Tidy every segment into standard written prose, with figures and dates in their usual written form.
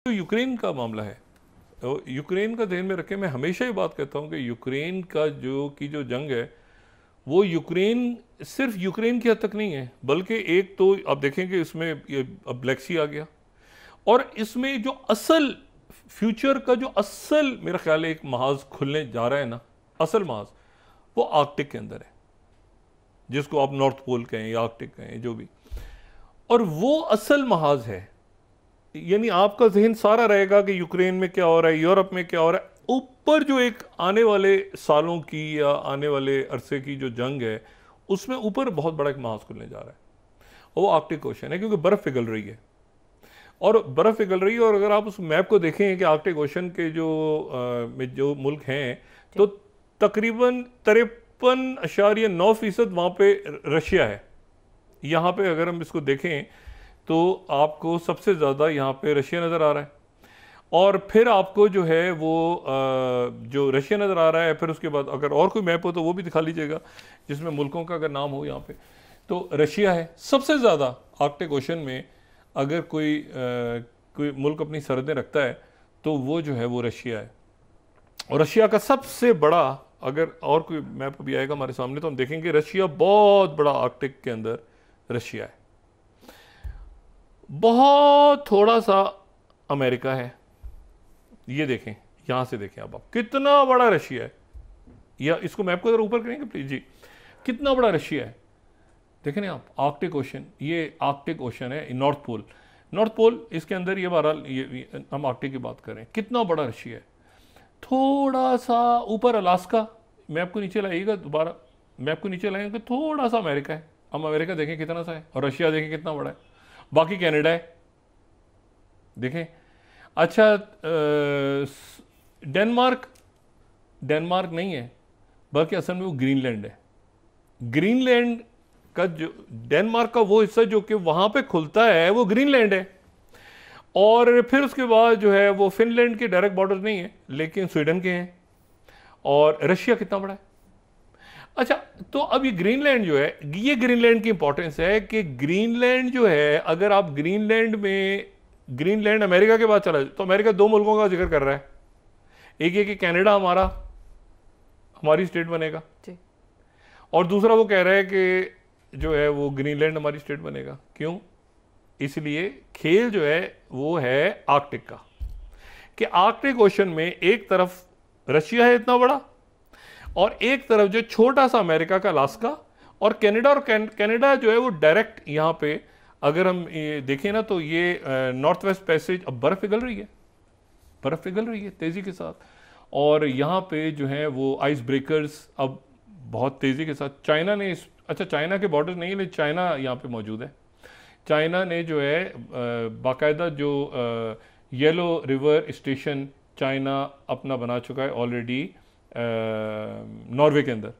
जो यूक्रेन का मामला है, तो यूक्रेन का ध्यान में रखें। मैं हमेशा ये बात कहता हूँ कि यूक्रेन का जो जंग है वो यूक्रेन सिर्फ यूक्रेन की हद तक नहीं है, बल्कि एक तो आप देखेंगे इसमें ये अब ब्लैक सी आ गया, और इसमें जो असल फ्यूचर का जो असल मेरा ख्याल है एक महाज खुलने जा रहा है ना, असल महाज वो आर्कटिक के अंदर है, जिसको आप नॉर्थ पोल कहें या आर्कटिक कहें जो भी, और वो असल महाज है। यानी आपका जहन सारा रहेगा कि यूक्रेन में क्या हो रहा है, यूरोप में क्या हो रहा है, ऊपर जो एक आने वाले सालों की या आने वाले अरसे की जो जंग है उसमें ऊपर बहुत बड़ा एक महाज खुलने जा रहा है, और वो आर्कटिक ओशन है, क्योंकि बर्फ पिघल रही है और बर्फ पिघल रही है। और अगर आप उस मैप को देखें कि आर्कटिक ओशन के जो मुल्क हैं, तो तकरीबन 53.9% वहाँ पे रशिया है। यहाँ पे अगर हम इसको देखें तो आपको सबसे ज़्यादा यहाँ पे रशिया नज़र आ रहा है, और फिर आपको जो है वो जो रशिया नज़र आ रहा है, फिर उसके बाद अगर और कोई मैप हो तो वो भी दिखा लीजिएगा जिसमें मुल्कों का अगर नाम हो यहाँ पे, तो रशिया है सबसे ज़्यादा आर्कटिक ओशन में। अगर कोई मुल्क अपनी सरहदें रखता है तो वो जो है वो रशिया है। और रशिया का सबसे बड़ा, अगर और कोई मैप भी आएगा हमारे सामने तो हम देखेंगे रशिया बहुत बड़ा आर्कटिक के अंदर रशिया है। बहुत थोड़ा सा अमेरिका है, ये देखें, यहां से देखें अब आप कितना बड़ा रशिया है, या इसको मैप को जरा ऊपर करेंगे प्लीज जी, कितना बड़ा रशिया है। देखें ना आप, आर्कटिक ओशन, ये आर्कटिक ओशन है, नॉर्थ पोल इसके अंदर, ये बहरहाल ये हम आर्कटिक की बात करें, कितना बड़ा रशिया है। थोड़ा सा ऊपर अलास्का, मैप को नीचे लाइएगा दोबारा, मैप को नीचे लाएंगे, थोड़ा सा अमेरिका है, हम अमेरिका देखें कितना सा है, और रशिया देखें कितना बड़ा है, बाकी कनाडा है देखें। अच्छा, डेनमार्क नहीं है, बल्कि असल में वो ग्रीनलैंड है। ग्रीनलैंड का जो डेनमार्क का वो हिस्सा जो कि वहां पे खुलता है वो ग्रीनलैंड है, और फिर उसके बाद जो है वो फिनलैंड के डायरेक्ट बॉर्डर नहीं है लेकिन स्वीडन के हैं। और रशिया कितना बड़ा है। अच्छा, तो अब ये ग्रीनलैंड जो है, ये ग्रीनलैंड की इंपॉर्टेंस है कि ग्रीनलैंड जो है, अगर आप ग्रीनलैंड अमेरिका के बाद चला जाए तो अमेरिका दो मुल्कों का जिक्र कर रहा है, एक ये कि कनाडा हमारी स्टेट बनेगा, और दूसरा वो कह रहा है कि जो है वो ग्रीनलैंड हमारी स्टेट बनेगा। क्यों? इसलिए खेल जो है वो है आर्कटिक का, कि आर्कटिक ओशन में एक तरफ रशिया है इतना बड़ा, और एक तरफ जो छोटा सा अमेरिका का अलास्का, और कनाडा जो है वो डायरेक्ट यहाँ पे अगर हम ये देखें ना, तो ये नॉर्थ वेस्ट पैसेज, अब बर्फ पिघल रही है तेजी के साथ, और यहाँ पे जो है वो आइस ब्रेकर्स अब बहुत तेजी के साथ, चाइना ने अच्छा चाइना के बॉर्डर नहीं है लेकिन चाइना यहाँ पे मौजूद है। चाइना ने जो है बाकायदा जो येलो रिवर स्टेशन चाइना अपना बना चुका है ऑलरेडी नॉर्वे के अंदर,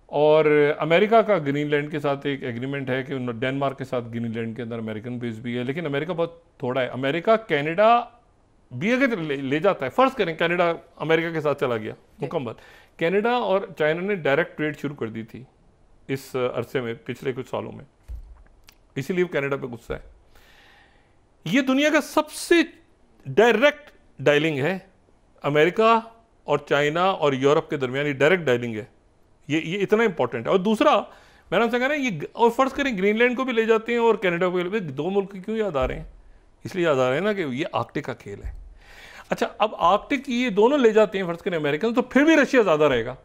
और अमेरिका का ग्रीनलैंड के साथ एक एग्रीमेंट है कि डेनमार्क के साथ ग्रीनलैंड के अंदर अमेरिकन बेस भी है, लेकिन अमेरिका बहुत थोड़ा है। अमेरिका कनाडा भी अगर ले जाता है, फर्ज करें कनाडा अमेरिका के साथ चला गया मुकम्मल, कनाडा और चाइना ने डायरेक्ट ट्रेड शुरू कर दी थी इस अरसे में, पिछले कुछ सालों में, इसीलिए कनाडा पे गुस्सा है। ये दुनिया का सबसे डायरेक्ट डायलिंग है, अमेरिका और चाइना और यूरोप के दरमियान ये डायरेक्ट डायलिंग है, ये इतना इंपॉर्टेंट है। और दूसरा मैंने आपसे कहा ना, ये और फर्ज करें ग्रीनलैंड को भी ले जाते हैं और कनाडा को भी, दो मुल्क क्यों याद आ रहे हैं? इसलिए याद आ रहे हैं ना कि ये आर्कटिक का खेल है। अच्छा, अब आर्कटिक ये दोनों ले जाते हैं फर्ज करें अमेरिकन, तो फिर भी रशिया ज्यादा रहेगा,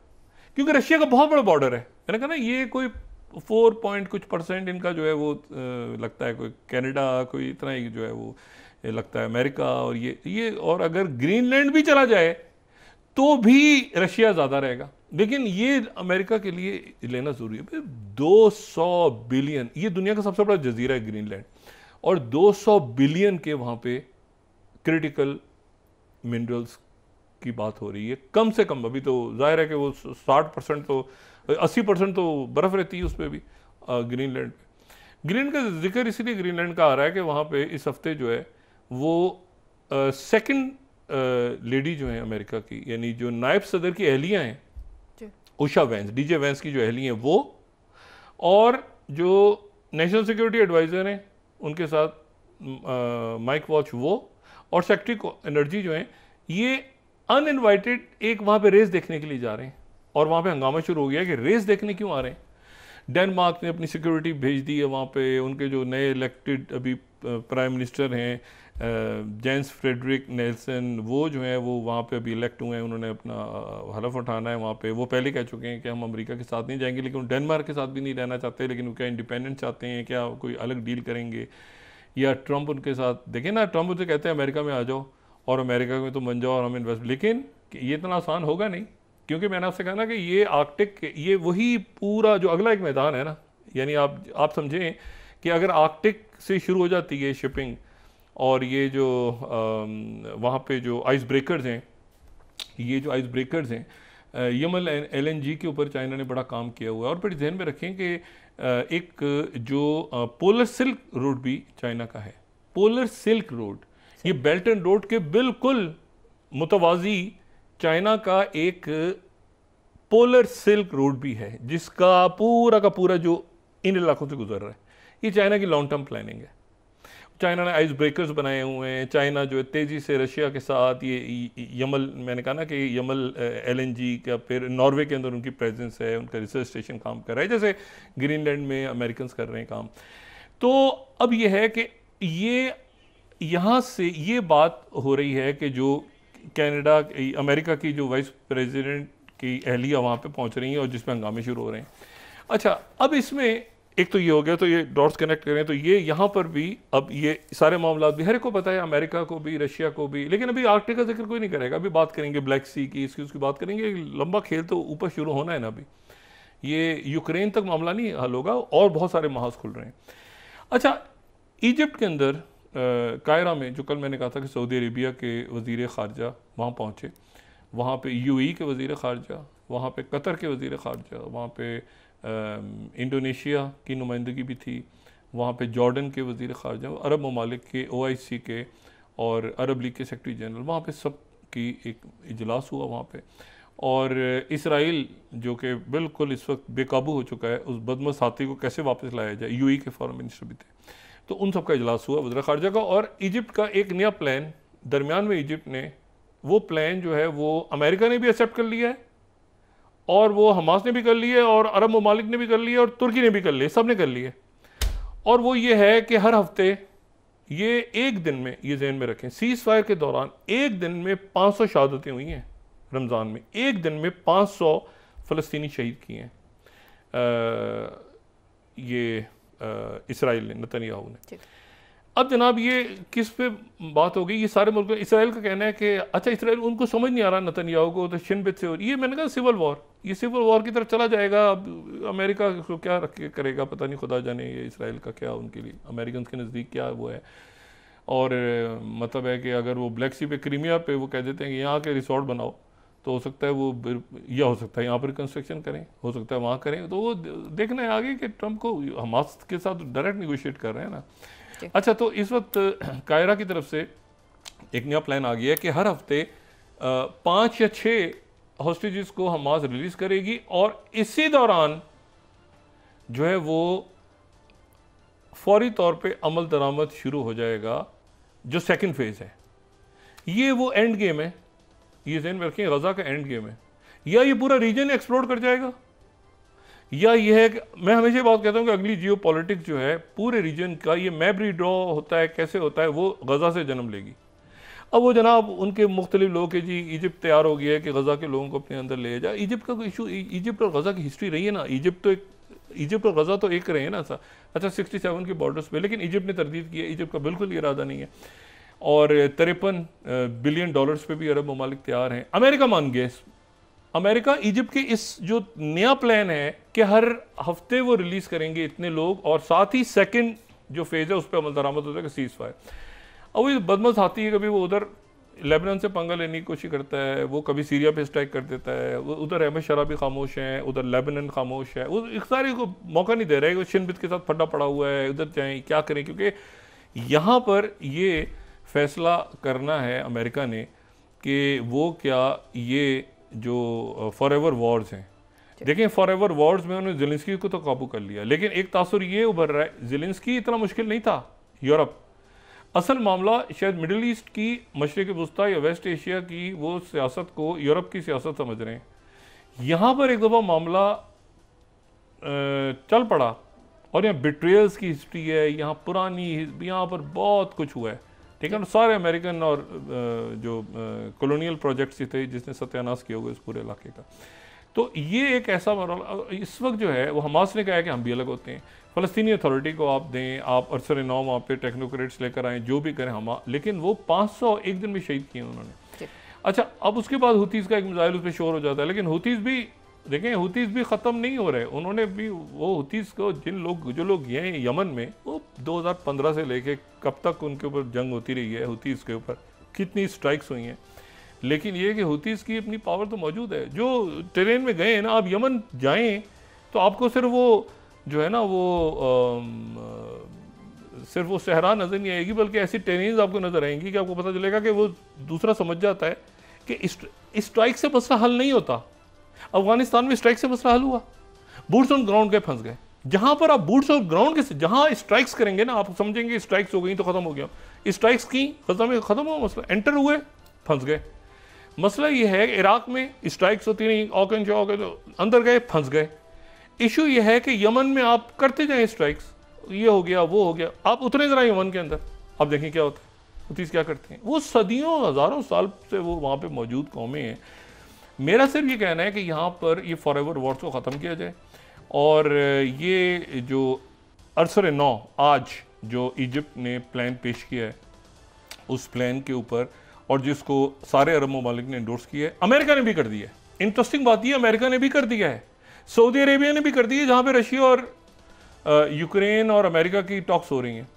क्योंकि रशिया का बहुत बड़ा बॉर्डर है। मैंने कहा ना, ये कोई 4 कुछ % इनका जो है वो लगता है, कोई कनाडा कोई इतना ही जो है वो लगता है अमेरिका, और ये और अगर ग्रीनलैंड भी चला जाए तो भी रशिया ज़्यादा रहेगा, लेकिन ये अमेरिका के लिए लेना ज़रूरी है। 200 बिलियन, ये दुनिया का सबसे बड़ा जजीरा है ग्रीनलैंड, और 200 बिलियन के वहाँ पे क्रिटिकल मिनरल्स की बात हो रही है, कम से कम। अभी तो जाहिर है कि वो 60% तो 80% तो बर्फ़ रहती है उस पर भी, ग्रीनलैंड पे। ग्रीनलैंड का जिक्र इसलिए ग्रीनलैंड का आ रहा है कि वहाँ पे इस हफ्ते जो है वो सेकंड लेडी जो है अमेरिका की, यानी जो नायब सदर की अहलियाँ हैं, उषा वैंस, डीजे वैंस की जो अहली हैं वो, और जो नेशनल सिक्योरिटी एडवाइज़र हैं उनके साथ माइक वॉच वो, और सेक्रेटरी एनर्जी जो है ये अनइनवाइटेड एक वहाँ पे रेस देखने के लिए जा रहे हैं, और वहाँ पे हंगामा शुरू हो गया कि रेस देखने क्यों आ रहे हैं। डेनमार्क ने अपनी सिक्योरिटी भेज दी है वहाँ पे, उनके जो नए इलेक्टेड अभी प्राइम मिनिस्टर हैं जेंस फ्रेडरिक नेल्सन, वो जो है वो वहाँ पे अभी इलेक्ट हुए हैं, उन्होंने अपना हलफ उठाना है वहाँ पे। वो पहले कह चुके हैं कि हम अमेरिका के साथ नहीं जाएंगे, लेकिन डेनमार्क के साथ भी नहीं रहना चाहते, लेकिन वो क्या इंडिपेंडेंट चाहते हैं, क्या कोई अलग डील करेंगे, या ट्रंप उनके साथ। देखें ना, ट्रंप उनसे कहते हैं अमेरिका में आ जाओ और अमेरिका में तो बन जाओ और हम इन्वेस्ट, लेकिन ये इतना आसान होगा नहीं, क्योंकि मैंने आपसे कहा ना कि ये आर्कटिक, ये वही पूरा जो अगला एक मैदान है ना, यानी आप समझें कि अगर आर्कटिक से शुरू हो जाती है शिपिंग, और ये जो वहाँ पे जो आइस ब्रेकर्स हैं, ये जो आइस ब्रेकर्स हैं, यमल LNG के ऊपर चाइना ने बड़ा काम किया हुआ है। और फिर ध्यान में रखें कि एक जो पोलर सिल्क रोड भी चाइना का है। पोलर सिल्क रोड, ये बेल्ट एंड रोड के बिल्कुल मुतवाजी चाइना का एक पोलर सिल्क रोड भी है, जिसका पूरा का पूरा जो इन इलाकों से गुजर रहा है। ये चाइना की लॉन्ग टर्म प्लानिंग है। चाइना ने आइस ब्रेकर्स बनाए हुए हैं। चाइना जो है तेज़ी से रशिया के साथ ये यमल, मैंने कहा ना कि यमल LNG का, फिर नॉर्वे के अंदर उनकी प्रेजेंस है, उनका रिसर्च स्टेशन काम कर रहा है, जैसे ग्रीनलैंड में अमेरिकन कर रहे हैं काम। तो अब ये है कि ये यहाँ से ये बात हो रही है कि जो कनाडा, अमेरिका की जो वाइस प्रेसिडेंट की अहलिया वहाँ पे पहुँच रही हैं और जिसमें हंगामे शुरू हो रहे हैं। अच्छा, अब इसमें एक तो ये हो गया, तो ये डॉट्स कनेक्ट करें तो ये यहाँ पर भी अब ये सारे मामला भी हर एक को पता है, अमेरिका को भी, रशिया को भी, लेकिन अभी आर्कटिक का जिक्र कोई नहीं करेगा। अभी बात करेंगे ब्लैक सी की, इसकी उसकी बात करेंगे। लंबा खेल तो ऊपर शुरू होना है ना, अभी ये यूक्रेन तक मामला नहीं हल होगा और बहुत सारे महाज खुल रहे हैं। अच्छा, इजिप्ट के अंदर कायरा में, जो कल मैंने कहा था कि सऊदी अरेबिया के वज़ीर ख़ारजा वहाँ पहुँचे, वहाँ पे UAE के वज़ीर ख़ारजा, वहाँ पे कतर के वज़ीर ख़ारजा, वहाँ पे इंडोनेशिया की नुमाइंदगी भी थी, वहाँ पे जॉर्डन के वज़ीर ख़ारजा, अरब ममालिक के, OIC के और अरब लीग के सेक्रेटरी जनरल, वहाँ पे सब की एक इजलास हुआ वहाँ पे। और इसराइल जो कि बिल्कुल इस वक्त बेकाबू हो चुका है, उस बदमज़ हाथी को कैसे वापस लाया जाए, UAE के फॉरेन मिनिस्टर भी थे, तो उन सब का इजलास हुआ वज़ीर ख़ारजा का। और इजिप्ट का एक नया प्लान दरमियान में, इजिप्ट ने वो प्लान जो है वो अमेरिका ने भी एक्सेप्ट कर लिया है, और वो हमास ने भी कर लिया है, और अरब ममालिक ने भी कर लिया, और तुर्की ने भी कर लिया, सब ने कर लिया। और वो ये है कि हर हफ्ते ये एक दिन में, ये ज़हन में रखें, सीज़ फायर के दौरान एक दिन में 500 शहादतें हुई हैं। रमज़ान में एक दिन में 500 फ़लस्तीनी शहीद किए हैं ये इसराइल ने, नेतन्याहू ने। अब जनाब ये किस पे बात हो गई, ये सारे मुल्क, इसराइल का कहना है कि अच्छा इसराइल, उनको समझ नहीं आ रहा नेतन्याहू को, तो शिनबित से हो रही, ये मैंने कहा सिविल वॉर, ये सिविल वॉर की तरफ चला जाएगा। अब अमेरिका को क्या करेगा पता नहीं, खुदा जाने ये इसराइल का क्या उनके लिए, अमेरिकन के नज़दीक क्या वो है। और मतलब है कि अगर वो ब्लैक सी पे, क्रीमिया पे वो कह देते हैं कि यहाँ के रिसोर्ट बनाओ, तो हो सकता है वो, या हो सकता है यहाँ पर कंस्ट्रक्शन करें, हो सकता है वहाँ करें। तो वो देखना है आगे कि ट्रंप को हमास के साथ डायरेक्ट निगोशिएट कर रहे हैं ना। अच्छा, तो इस वक्त कायरा की तरफ से एक नया प्लान आ गया है कि हर हफ्ते 5 या 6 हॉस्टेजेस को हमास रिलीज़ करेगी, और इसी दौरान जो है वो फौरी तौर पे अमल दरामद शुरू हो जाएगा, जो सेकंड फेज़ है। ये वो एंड गेम है, ये ज़हन में रखें, गज़ा का एंड गेम है। या ये पूरा रीजन एक्सप्लोर कर जाएगा, या यह है कि मैं हमेशा बात कहता हूँ कि अगली जियो पॉलिटिक्स जो है पूरे रीजन का, ये मैप रीड्रॉ होता है, कैसे होता है, वो गज़ा से जन्म लेगी। अब वो जनाब उनके मुख्तलिफ लोग के जी इजिप्ट तैयार हो गया है कि गज़ा के लोगों को अपने अंदर ले जाए। इजिप्ट का कोई इशू, इजिप्ट और गज़ा की हिस्ट्री रही है ना, इजिप्ट और गज़ा तो एक रहे हैं ना सर। अच्छा, 67 के बॉर्डर्स पे, लेकिन इजिप्ट ने तरदीद की है, इजिप्ट का बिल्कुल इरादा नहीं है। और 53 बिलियन डॉलर्स पे भी अरब ममालिक तैयार हैं। अमेरिका मान गया, अमेरिका इजिप्ट के इस जो नया प्लान है कि हर हफ्ते वो रिलीज करेंगे इतने लोग, और साथ ही सेकंड जो फेज है उस पर अमल दरामद हो जाएगा, सीज फायर। अब वो बदमज़ हाथी है, कभी वो उधर लेबनान से पंगा लेने की कोशिश करता है, वो कभी सीरिया पे स्ट्राइक कर देता है, वो उधर अहमद शराबी खामोश हैं, उधर लेबनान खामोश है, वो इख्तियारी को मौका नहीं दे रहे, वो शिनबित के साथ फटा पड़ा हुआ है, उधर जाएँ क्या करें, क्योंकि यहाँ पर ये फैसला करना है अमेरिका ने कि वो क्या ये जो फॉरएवर वॉर्स हैं, देखें फॉरएवर वॉर्स में उन्होंने ज़ेलेंस्की को तो काबू कर लिया, लेकिन एक तासुर ये उभर रहा है, ज़ेलेंस्की इतना मुश्किल नहीं था यूरोप। असल मामला शायद मिडिल ईस्ट की, मशरिक़ वस्ता या वेस्ट एशिया की वो सियासत को यूरोप की सियासत समझ रहे हैं। यहाँ पर एक दफ़ा मामला चल पड़ा और यहाँ बिट्रेयल्स की हिस्ट्री है, यहाँ पुरानी, यहाँ पर बहुत कुछ हुआ है, ठीक है ना। सारे अमेरिकन और जो कॉलोनियल प्रोजेक्ट्स थे जिसने सत्यानाश किया हुआ इस पूरे इलाके का। तो ये एक ऐसा मामला इस वक्त जो है वो हमास ने कहा है कि हम भी अलग होते हैं, फ़लस्तीनी अथॉरिटी को आप दें, आप अरसर नौ वहाँ पे टेक्नोक्रेट्स लेकर आएँ, जो भी करें हम, लेकिन वो 500 एक दिन में शहीद किए उन्होंने। अच्छा, अब उसके बाद हुतीज़ का एक मिसाइल उस पर शोर हो जाता है, लेकिन हुतीज़ भी देखें, हुतीज़ भी ख़त्म नहीं हो रहे। उन्होंने भी वो हुतीज़ को जो लोग गए हैं यमन में, वो 2015 से लेके कब तक उनके ऊपर जंग होती रही है, हुतीज़ के ऊपर कितनी स्ट्राइक्स हुई हैं, लेकिन ये कि हुतीज़ की अपनी पावर तो मौजूद है। जो टेरेन में गए हैं ना, आप यमन जाएं तो आपको सिर्फ वो जो है ना वो सिर्फ वो सहरा नज़र नहीं आएगी, बल्कि ऐसी टेरेन्स आपको नज़र आएंगी कि आपको पता चलेगा कि वो दूसरा समझ जाता है कि स्ट्राइक से मसला हल नहीं होता। अफगानिस्तान में स्ट्राइक से मसला हल हुआ, बूट्स ऑन ग्राउंड के फंस गए। जहां पर आप बूट्स ऑन ग्राउंड के जहां स्ट्राइक्स करेंगे ना, आप समझेंगे स्ट्राइक्स हो गई तो खत्म हो गया, स्ट्राइक्स की खत्म हुआ मसला, एंटर हुए फंस गए। मसला ये है कि इराक में स्ट्राइक्स होती नहीं, ऑकन शॉक अंदर गए फंस गए। इशू ये है कि यमन में आप करते जाएं स्ट्राइक्स, ये हो गया वो हो गया, आप उतरे जरा यमन के अंदर, आप देखें क्या होता है, हुतीज़ क्या करते हैं। वो सदियों हज़ारों साल से वो वहाँ पे मौजूद कौमें हैं। मेरा सिर्फ ये कहना है कि यहाँ पर ये फॉरएवर वॉर्स को ख़त्म किया जाए, और ये जो अरसर नौ आज जो इजिप्ट ने प्लान पेश किया है, उस प्लान के ऊपर, और जिसको सारे अरब ममालिक ने एंडोर्स किया है, अमेरिका ने भी कर दिया है। इंटरेस्टिंग बात ये, अमेरिका ने भी कर दिया है, सऊदी अरेबिया ने भी कर दी है, जहाँ पे रशिया और यूक्रेन और अमेरिका की टॉक्स हो रही हैं,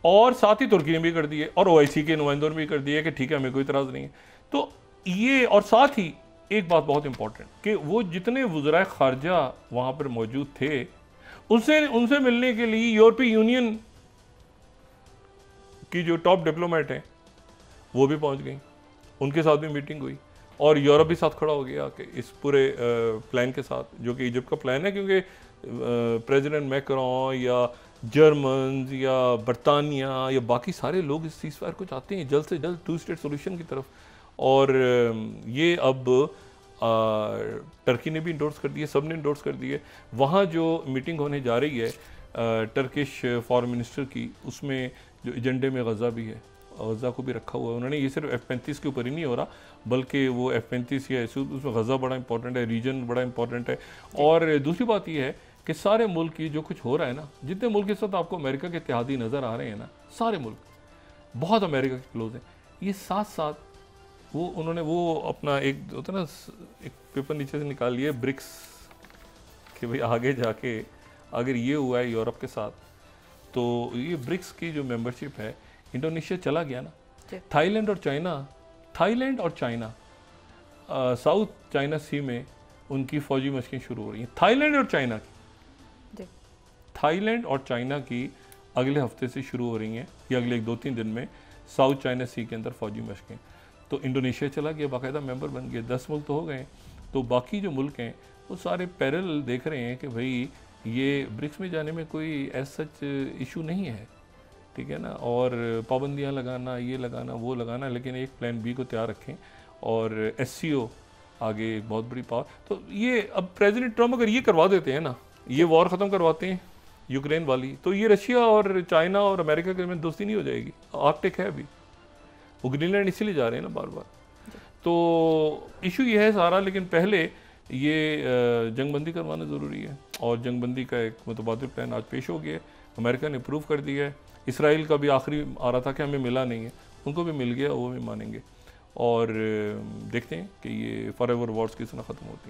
और साथ ही तुर्की ने भी कर दी है, और OIC के नुमाइंदों ने भी कर दिया है कि ठीक है, हमें कोई इतराज़ नहीं है। तो ये, और साथ ही एक बात बहुत इंपॉर्टेंट कि वो जितने वज़राए ख़ारजा वहाँ पर मौजूद थे, उनसे मिलने के लिए यूरोपीय यूनियन की जो टॉप डिप्लोमेट हैं वो भी पहुँच गई, उनके साथ भी मीटिंग हुई, और यूरोप भी साथ खड़ा हो गया कि इस पूरे प्लान के साथ, जो कि इजिप्ट का प्लान है, क्योंकि प्रेसिडेंट मैक्रोन या जर्मन या बरतानिया या बाकी सारे लोग इस सीज़फायर को चाहते हैं, जल्द से जल्द 2 स्टेट सोल्यूशन की तरफ। और ये अब टर्की ने भी इंडोर्स कर दिए, सब ने इंडोर्स कर दिए। वहाँ जो मीटिंग होने जा रही है टर्किश फॉरेन मिनिस्टर की, उसमें जो एजेंडे में गज़ा भी है, गज़ा को भी रखा हुआ है उन्होंने। ये सिर्फ F-35 के ऊपर ही नहीं हो रहा, बल्कि वो F-35 या उसमें गज़ा बड़ा इंपॉर्टेंट है, रीजन बड़ा इंपॉर्टेंट है। और दूसरी बात ये है कि सारे मुल्क की जो कुछ हो रहा है ना, जितने मुल्क के साथ आपको अमेरिका के इत्तेहादी नज़र आ रहे हैं ना, सारे मुल्क बहुत अमेरिका के क्लोज हैं। ये साथ साथ वो उन्होंने वो अपना एक होता है ना, एक पेपर नीचे से निकाल लिया ब्रिक्स, कि भाई आगे जाके अगर ये हुआ है यूरोप के साथ, तो ये ब्रिक्स की जो मेंबरशिप है, इंडोनेशिया चला गया ना, थाईलैंड और चाइना साउथ चाइना सी में उनकी फौजी मशकें शुरू हो रही हैं। थाईलैंड और चाइना की अगले हफ्ते से शुरू हो रही हैं, या अगले 2-3 दिन में साउथ चाइना सी के अंदर फौजी मशकें। तो इंडोनेशिया चला गया, बाकायदा मेंबर बन गया, 10 मुल्क तो हो गए। तो बाकी जो मुल्क हैं वो सारे पैरेलल देख रहे हैं कि भाई ये ब्रिक्स में जाने में कोई ऐसा सच इशू नहीं है, ठीक है ना, और पाबंदियां लगाना, ये लगाना, वो लगाना, लेकिन एक प्लान बी को तैयार रखें। और SCO आगे एक बहुत बड़ी पावर। तो ये अब प्रेसिडेंट ट्रम्प अगर ये करवा देते हैं ना, ये वॉर ख़त्म करवाते हैं यूक्रेन वाली, तो ये रशिया और चाइना और अमेरिका के में दोस्ती नहीं हो जाएगी। आर्कटिक है अभी, वो ग्रीनलैंड इसीलिए जा रहे हैं ना बार बार। तो इशू ये है सारा, लेकिन पहले ये जंगबंदी करवाना ज़रूरी है, और जंगबंदी का एक मुतबादिल प्लान आज पेश हो गया, अमेरिका ने अप्रूव कर दिया है। इसराइल का भी आखिरी आ रहा था कि हमें मिला नहीं है, उनको भी मिल गया, वो भी मानेंगे। और देखते हैं कि ये फॉरएवर वॉर्स किस तरह ख़त्म होती है।